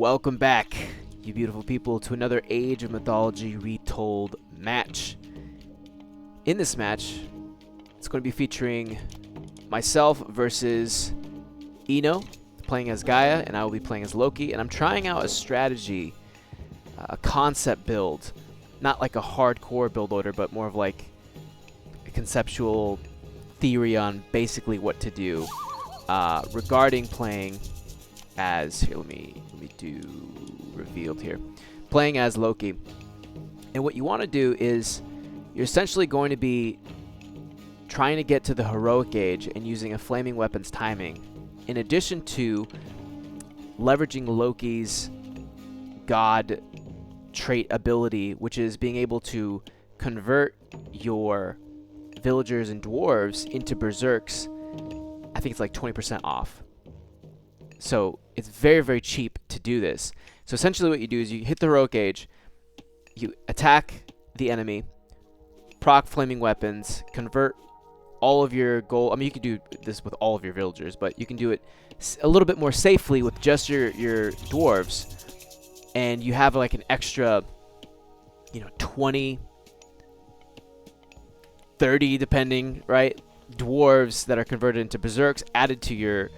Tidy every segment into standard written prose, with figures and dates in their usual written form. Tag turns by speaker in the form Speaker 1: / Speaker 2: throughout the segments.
Speaker 1: Welcome back, you beautiful people, to another Age of Mythology Retold match. In this match, it's going to be featuring myself versus Eno, playing as Gaia, and I will be playing as Loki. And I'm trying out a strategy, a concept build, not like a hardcore build order, but more of like a conceptual theory on basically what to do regarding playing as, here, let me do revealed here, playing as Loki. And what you want to do is you're essentially going to be trying to get to the heroic age and using a flaming weapons timing, in addition to leveraging Loki's god trait ability, which is being able to convert your villagers and dwarves into berserks. I think it's like 20% off. So it's very, very cheap to do this. So essentially what you do is you hit the heroic age, you attack the enemy, proc flaming weapons, convert all of your gold. I mean, you could do this with all of your villagers, but you can do it a little bit more safely with just your dwarves. And you have like an extra, 20, 30, depending, right? Dwarves that are converted into berserks added to your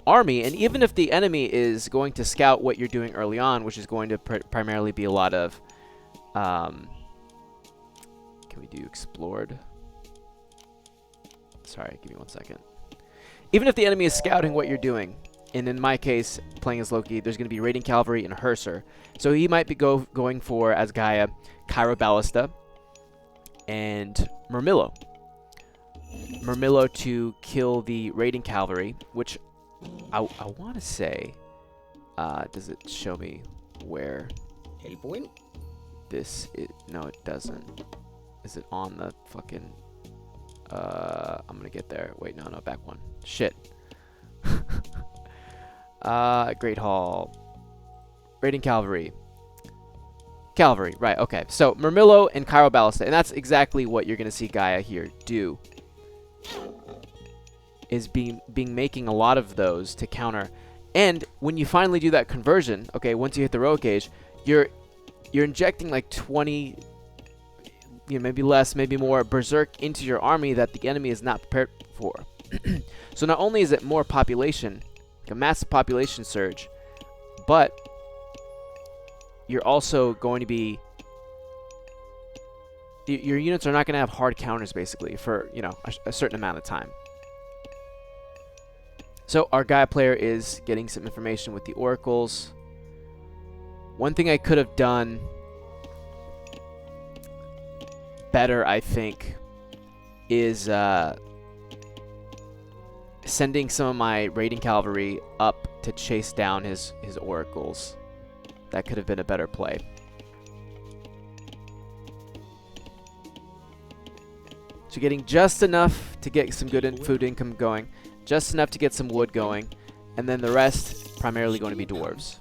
Speaker 1: army. And even if the enemy is going to scout what you're doing early on, which is going to primarily be a lot of can we do explored? Sorry, give me 1 second. Even if the enemy is scouting what you're doing, and in my case, playing as Loki, there's going to be raiding cavalry and Herser. So he might be going for, as Gaia, Ballista and Murmillo. Murmillo to kill the raiding cavalry, which I want to say, does it show me where this is? No, it doesn't. Is it on the fucking, I'm gonna get there. Wait, no, back one. Shit. Great Hall. Raiding cavalry. Cavalry, right, okay. So, Murmillo and Ballista, and that's exactly what you're gonna see Gaia here do. Is making a lot of those to counter. And when you finally do that conversion, okay, once you hit the heroic age, you're injecting like 20, maybe less, maybe more berserk into your army that the enemy is not prepared for. So not only is it more population, like a massive population surge, but you're also going to be, your units are not going to have hard counters basically for, a certain amount of time. So our Gaia player is getting some information with the oracles. One thing I could have done better, I think, is sending some of my raiding cavalry up to chase down his oracles. That could have been a better play. So getting just enough to get some good food income going. Just enough to get some wood going, and then the rest primarily going to be dwarves.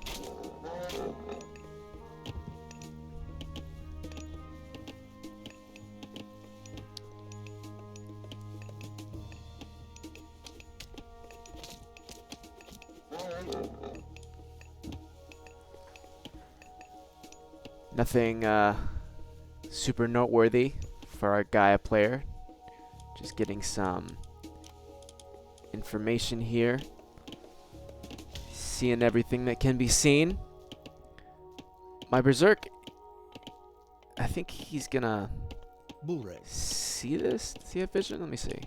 Speaker 1: Nothing super noteworthy for our Gaia player. Just getting some information here, seeing everything that can be seen. My berserk, I think he's gonna see this. Does he have vision? Let me see.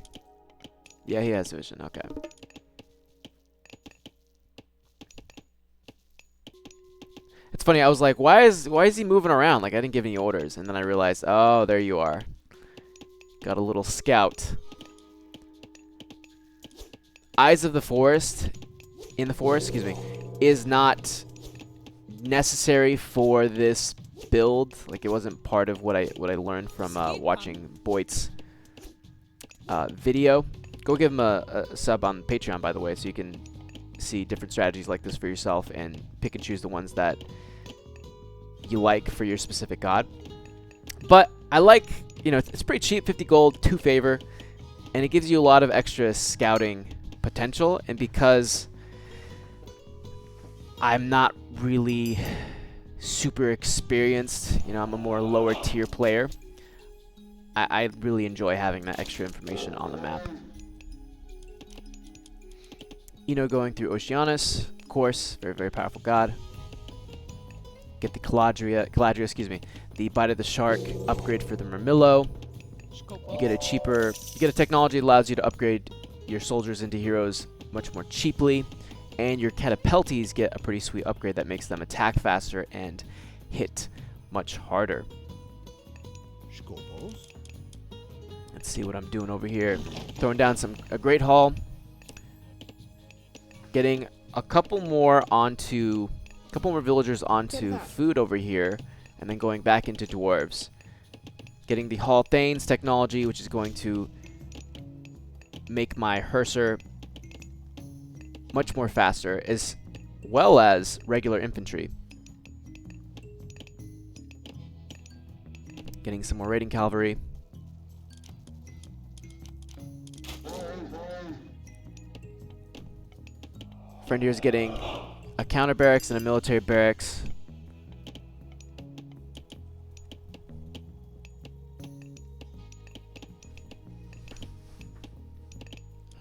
Speaker 1: Yeah, he has vision. Okay. It's funny, I was like, why is he moving around? Like, I didn't give any orders, and then I realized, oh, there you are. Got a little scout. Eyes of the Forest, in the forest, excuse me, is not necessary for this build. Like, it wasn't part of what I learned from watching Boit's video. Go give him a sub on Patreon, by the way, so you can see different strategies like this for yourself and pick and choose the ones that you like for your specific god. But I like, it's pretty cheap, 50 gold, 2 favor, and it gives you a lot of extra scouting potential. And because I'm not really super experienced. You know, I'm a more lower tier player. I really enjoy having that extra information on the map. You know, going through Oceanus, of course, very, very powerful god. Get the Caladria, excuse me, the Bite of the Shark upgrade for the Murmillo. You get a technology that allows you to upgrade your soldiers into heroes much more cheaply. And your Catapeltes get a pretty sweet upgrade that makes them attack faster and hit much harder. Let's see what I'm doing over here. Throwing down a Great Haul. Getting a couple more villagers onto food over here, and then going back into dwarves. Getting the Hall Thanes technology, which is going to make my Herser much more faster, as well as regular infantry. Getting some more raiding cavalry. Friend here is getting a counter barracks and a military barracks.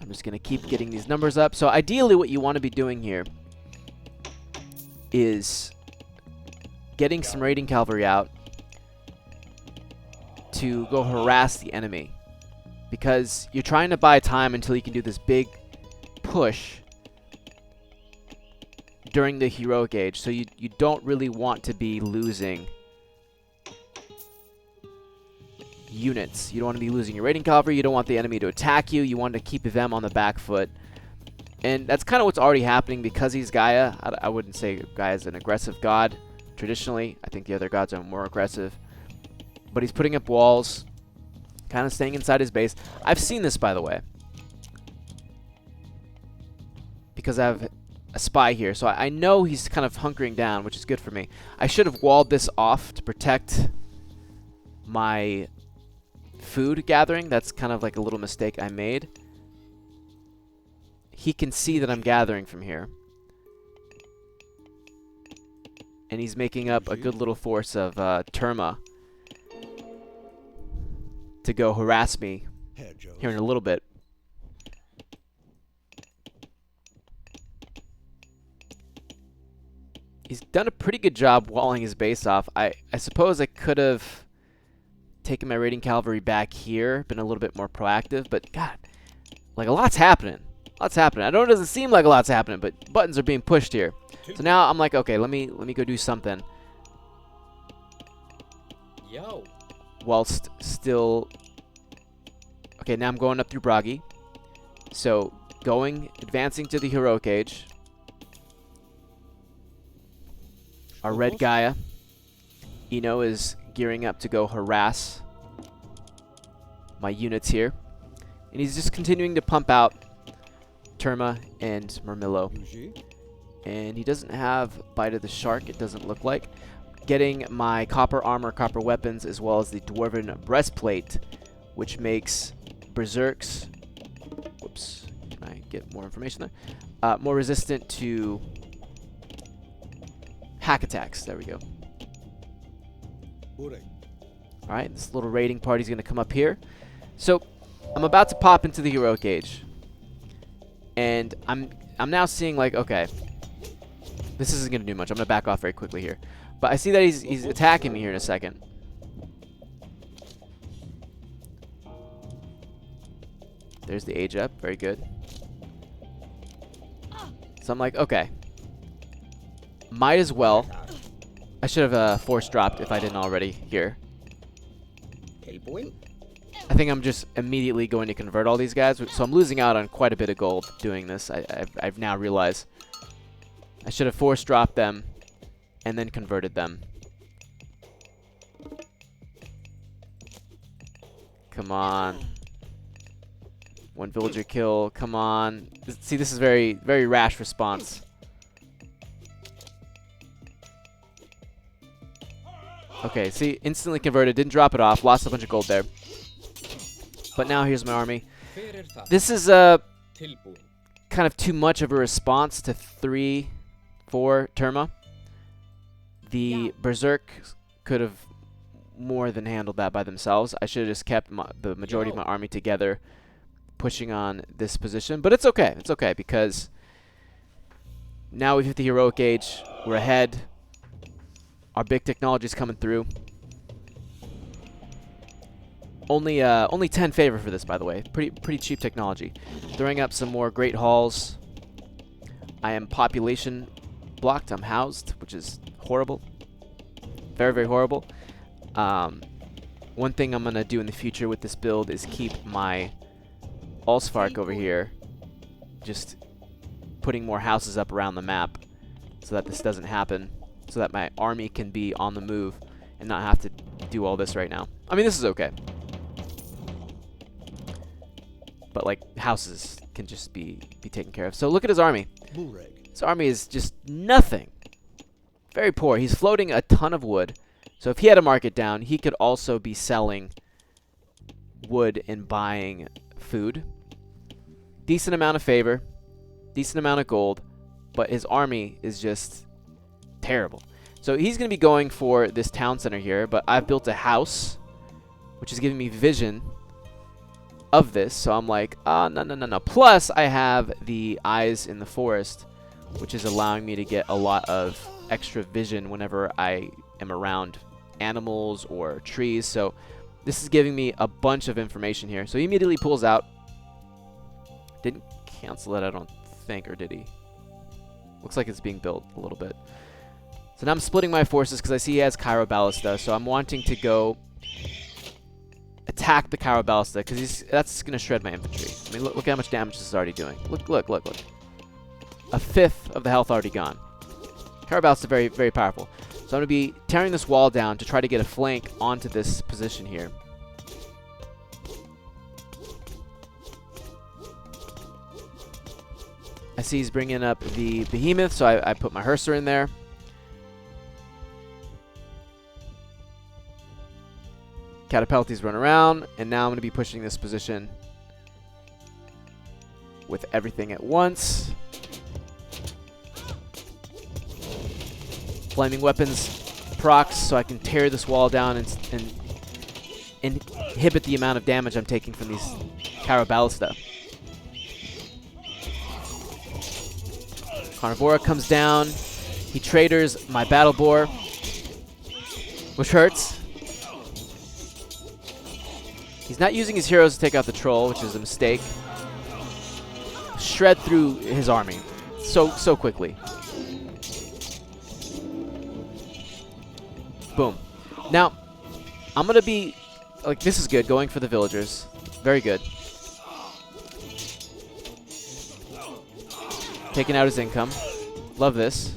Speaker 1: I'm just going to keep getting these numbers up. So ideally what you want to be doing here is getting some raiding cavalry out to go harass the enemy, because you're trying to buy time until you can do this big push during the heroic age. So you don't really want to be losing units. You don't want to be losing your raiding cavalry. You don't want the enemy to attack you. You want to keep them on the back foot. And that's kind of what's already happening because he's Gaia. I wouldn't say Gaia's an aggressive god traditionally. I think the other gods are more aggressive. But he's putting up walls, kind of staying inside his base. I've seen this, by the way, because I have a spy here. So I know he's kind of hunkering down, which is good for me. I should have walled this off to protect my food gathering. That's kind of like a little mistake I made. He can see that I'm gathering from here. And he's making up a good little force of Terma to go harass me here in a little bit. He's done a pretty good job walling his base off. I suppose I could have taken my raiding cavalry back here, been a little bit more proactive, but God, like a lot's happening. Lots happening. I know it doesn't seem like a lot's happening, but buttons are being pushed here. So now I'm like, okay, let me go do something.
Speaker 2: Yo.
Speaker 1: Whilst still, okay, now I'm going up through Bragi. So advancing to the heroic age. Our red Gaia, Eno, is gearing up to go harass my units here. And he's just continuing to pump out Terma and Murmillo. And he doesn't have Bite of the Shark, it doesn't look like. Getting my copper armor, copper weapons, as well as the Dwarven breastplate, which makes Berserks... Whoops, can I get more information there? More resistant to hack attacks. There we go. Alright, this little raiding party's going to come up here. So, I'm about to pop into the heroic age. And I'm now seeing, like, okay, this isn't going to do much. I'm going to back off very quickly here. But I see that he's attacking me here in a second. There's the age up. Very good. So I'm like, okay. Might as well. I should have force dropped if I didn't already here. I think I'm just immediately going to convert all these guys. So I'm losing out on quite a bit of gold doing this. I've now realized. I should have force dropped them and then converted them. Come on. One villager kill. Come on. See, this is very, very rash response. Okay, see, instantly converted. Didn't drop it off. Lost a bunch of gold there. But now here's my army. This is kind of too much of a response to 3 for Terma. The Berserk could have more than handled that by themselves. I should have just kept the majority of my army together, pushing on this position. But it's okay. It's okay because now we've hit the heroic age. We're ahead. Our big technology is coming through. Only 10 favor for this, by the way. Pretty cheap technology. Throwing up some more great halls. I am population blocked. I'm housed, which is horrible. Very, very horrible. One thing I'm going to do in the future with this build is keep my Allspark over here. Just putting more houses up around the map so that this doesn't happen. So that my army can be on the move and not have to do all this right now. I mean, this is okay. But, like, houses can just be taken care of. So look at his army. His army is just nothing. Very poor. He's floating a ton of wood. So if he had a market down, he could also be selling wood and buying food. Decent amount of favor. Decent amount of gold. But his army is just terrible. So he's going to be going for this town center here. But I've built a house, which is giving me vision of this. So I'm like, no. Plus, I have the eyes in the forest, which is allowing me to get a lot of extra vision whenever I am around animals or trees. So this is giving me a bunch of information here. So he immediately pulls out. Didn't cancel it, I don't think, or did he? Looks like it's being built a little bit. So now I'm splitting my forces because I see he has Cairo Ballista. So I'm wanting to go attack the Cairo Ballista because that's going to shred my infantry. I mean, look how much damage this is already doing. Look. A fifth of the health already gone. Cairo Ballista very, very powerful. So I'm going to be tearing this wall down to try to get a flank onto this position here. I see he's bringing up the Behemoth, so I put my Herser in there. Catapulties run around, and now I'm going to be pushing this position with everything at once. Flaming weapons procs, so I can tear this wall down and inhibit the amount of damage I'm taking from these Cairo Ballista. Carnivora comes down. He traders my Battle Boar, which hurts. He's not using his heroes to take out the troll, which is a mistake. Shred through his army so quickly. Boom. Now, I'm going to be, like, this is good, going for the villagers. Very good. Taking out his income. Love this.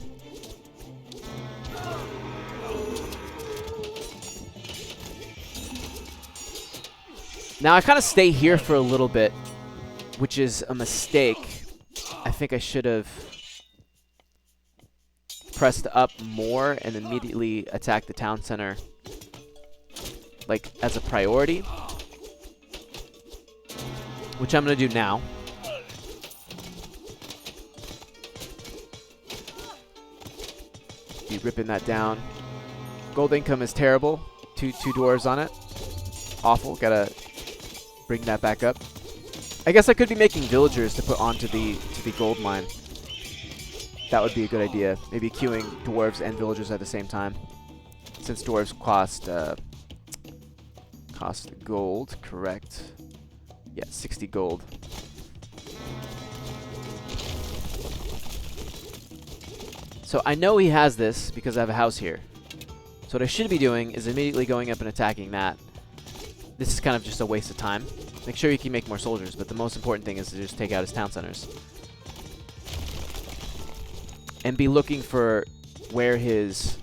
Speaker 1: Now I kind of stay here for a little bit, which is a mistake. I think I should have pressed up more and immediately attacked the town center, like, as a priority, which I'm going to do now. Be ripping that down. Gold income is terrible. Two dwarves on it. Awful. Gotta bring that back up. I guess I could be making villagers to put onto the gold mine. That would be a good idea. Maybe queuing dwarves and villagers at the same time, since dwarves cost gold. Correct. Yeah, 60 gold. So I know he has this because I have a house here. So what I should be doing is immediately going up and attacking that. This is kind of just a waste of time. Make sure you can make more soldiers, but the most important thing is to just take out his town centers. And be looking for where his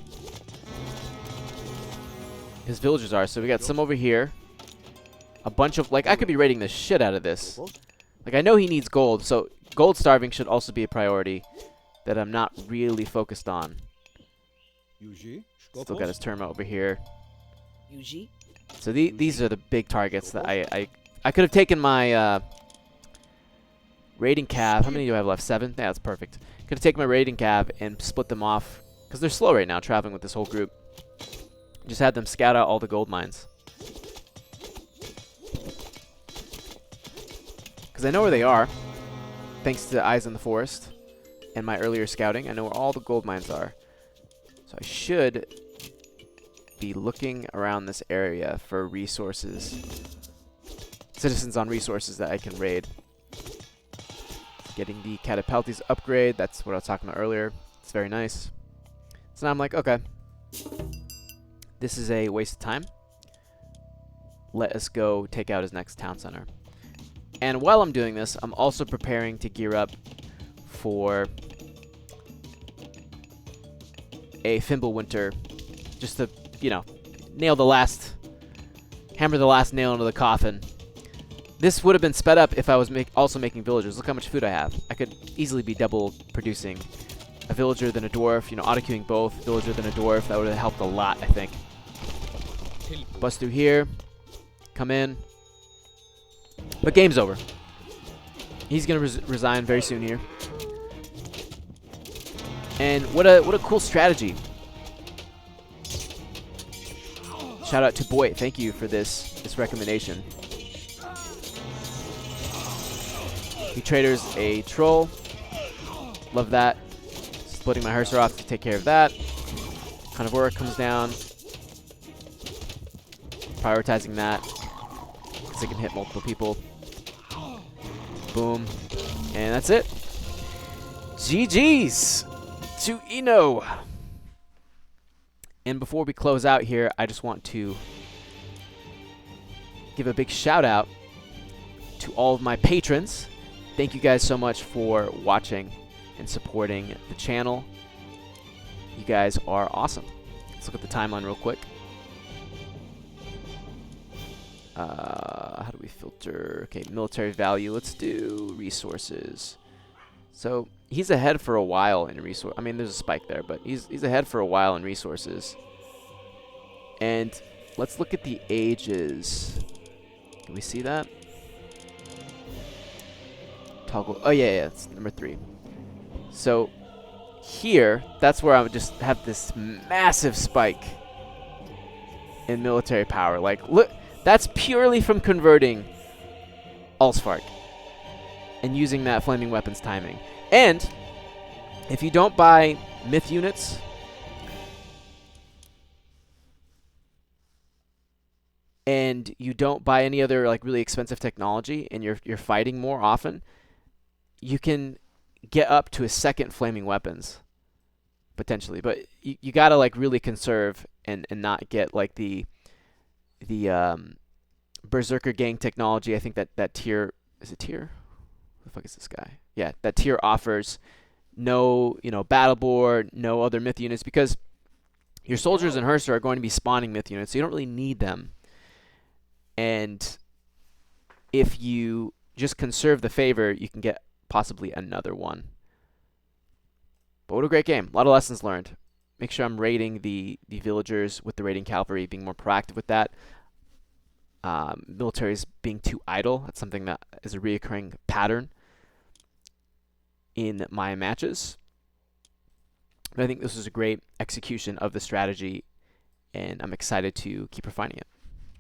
Speaker 1: villagers are. So we got some over here. A bunch of, like, I could be raiding the shit out of this. Like, I know he needs gold, so gold starving should also be a priority that I'm not really focused on. Still got his Terma over here. So these are the big targets that I could have taken my raiding cav. How many do I have left? 7? Yeah, that's perfect. Gonna take my raiding cav and split them off because they're slow right now traveling with this whole group. Just had them scout out all the gold mines. Because I know where they are, thanks to Eyes in the Forest and my earlier scouting. I know where all the gold mines are. So I should be looking around this area for resources. Citizens on resources that I can raid. Getting the Catapultis upgrade, that's what I was talking about earlier. It's very nice. So now I'm like, okay, this is a waste of time. Let us go take out his next town center. And while I'm doing this, I'm also preparing to gear up for a Fimbulwinter, just to, you know, hammer the last nail into the coffin. This would have been sped up if I was also making villagers. Look how much food I have. I could easily be double producing a villager than a dwarf, you know, auto-queuing both, villager than a dwarf. That would have helped a lot, I think. Bust through here. Come in. But game's over. He's going to resign very soon here. And what a cool strategy. Shout out to Boit. Thank you for this recommendation. He traders a troll. Love that. Splitting my Hersar off to take care of that. Kind of work comes down. Prioritizing that. Because I can hit multiple people. Boom. And that's it. GG's to Eno. And before we close out here, I just want to give a big shout out to all of my patrons. Thank you guys so much for watching and supporting the channel. You guys are awesome. Let's look at the timeline real quick. How do we filter? Okay, military value. Let's do resources. So he's ahead for a while in resource. I mean, there's a spike there, but he's ahead for a while in resources. And let's look at the ages. Can we see that? Toggle. Oh yeah, it's number 3. So here, that's where I would just have this massive spike in military power. Like, look, that's purely from converting Allspark and using that flaming weapons timing. And if you don't buy myth units, and you don't buy any other like really expensive technology, and you're fighting more often, you can get up to a second flaming weapons potentially, but you gotta like really conserve and not get like the Berserker gang technology. I think that tier is a tier. Who the fuck is this guy? Yeah, that tier offers no battle board, no other myth units, because your soldiers and Hersar are going to be spawning myth units, so you don't really need them. And if you just conserve the favor, you can get possibly another one. But what a great game. A lot of lessons learned. Make sure I'm raiding the villagers with the raiding cavalry, being more proactive with that. Militaries being too idle. That's something that is a reoccurring pattern in my matches. But I think this was a great execution of the strategy, and I'm excited to keep refining it.